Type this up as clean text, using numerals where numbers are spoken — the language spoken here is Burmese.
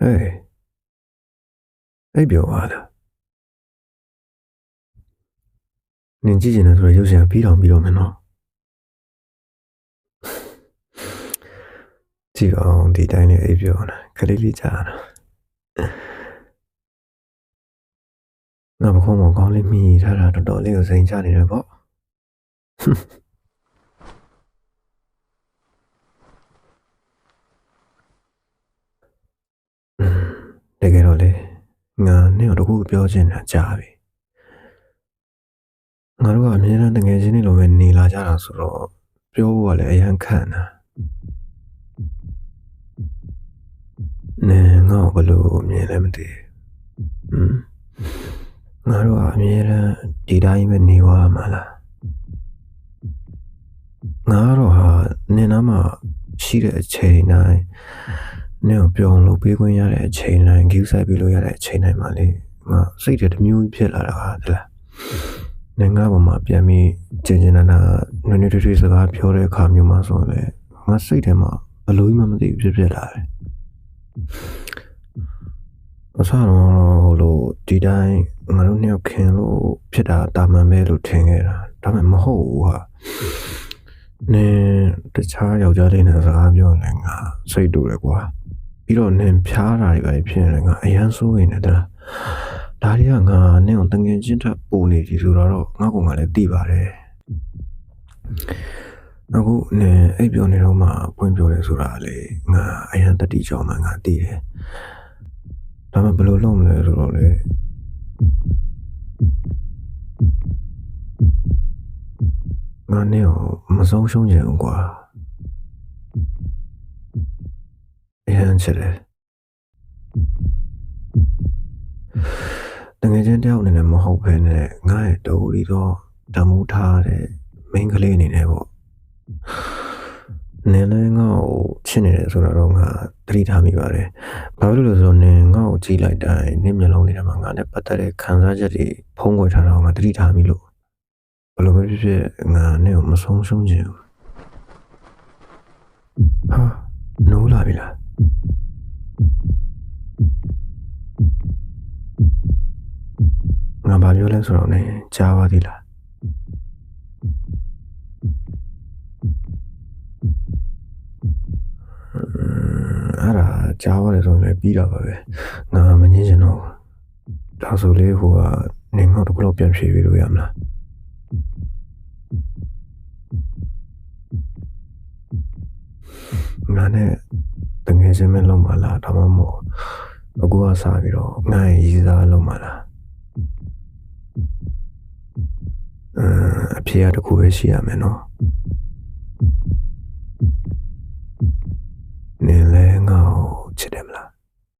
Hey, hey biểu là nên chỉ là rồi yêu sẽ bí đồng mình nó chỉ có đi đây này ai biểu này cái đấy lý trả nè nào mà không mà con lên mì ra là đỏ lên ở dành ra này rồi bỏ để cái đó lên ngà nếu đâu có biểu trên là trả về ngà lúc mà mình đang nghe trên này rồi mình là trả là số rồi biểu vào lại anh khăn à nè ngà có lúc mình làm gì ngà lúc mà mình là đi đây mình đi qua mà là ngà lúc mà nên nó mà chỉ để chơi này nếu biểu lúc bây giờ nhà để chơi này cứu sai bị lôi để chơi này mà đi ngà xây được nhiều biết là là nên ngà mà bây mi chơi là nó như thế sẽ gặp biểu để khám nhiều mà xong rồi ngà xây được mà lôi mà đi biết là sao nó lo đi đây ngà lúc nào khen lo biết là tạm mà mấy lúc thèn cái là tạm mà hậu à nên tất cả yêu gia đình là sao biểu là ngà xây đủ rồi quáပြီးတော့နင်ဖျားတာတွေပဲဖြစ်နေငါအရန်ဆိုးနေတယ်တလားဒါတွေကငါနင်ကိုတငယ်ချင်းထပ်ပို့နေပြီဆိုတော့ငါကလည်းသိပါတယ်အခုနင်အိပ်ပြောနေတော့မှပွင့်ပြောတယ်ဆိုတာလေငါအရန်တတိကြောင်မှငါသိတယ်ဒါမှဘယ်လိုလုပ်မလဲဆိုတော့လေငါနင်ကိုမဆုံးရှုံးချင်ဘူးကွာအရန်ချစ်တယ်တကယ်ချင်းတယောက်အနေနဲ့မဟုတ်ဘဲနဲ့ငါ့ရဲ့တူရီတော့တမှုထားတဲ့မိန်းကလေးအနေနဲ့ပေါ့နင်လည်းငါ့ကိုချစ်နေတယ်ဆိုတော့ငါသတိထားမိပါတယ်ဘာလို့လဲဆိုတော့နင်ငါ့ကိုကြည့်လိုက်တိုင်းနင်မျက်လုံးတွေမှာငါနဲ့ပတ်သက်တဲ့ခံစားချက်တွေဖုံးကွယ်ထားတော့ငါသတိထားမိလို့ဘယ်လိုပဲဖြစ်ဖြစ်ငါနင်ကိုမဆုံးရှုံးချင်ဘူးဟာနိုးလာပြီလားငါဘာပြောလဲဆိုတော့ねကြားပါသေးလားအဲ့ဒါကြားပါတယ်ဆိုရင်ပြီးတော့ပါပဲငါမငင်းချင်တော့ဒါဆိုလေဟိုကနေငေါ့တစ်ခုလောက်ပြန်ဖြေပြီးလို့ရမလားငါနဲ့တငယ်ချင်းမလုံးမလားဒါမှမဟုတ်အခုကစားပြီးတော့ငါ့ရဲ့ရည်စားလုံးမလားအဖြေတစ်ခုပဲရှိရမယ်နော်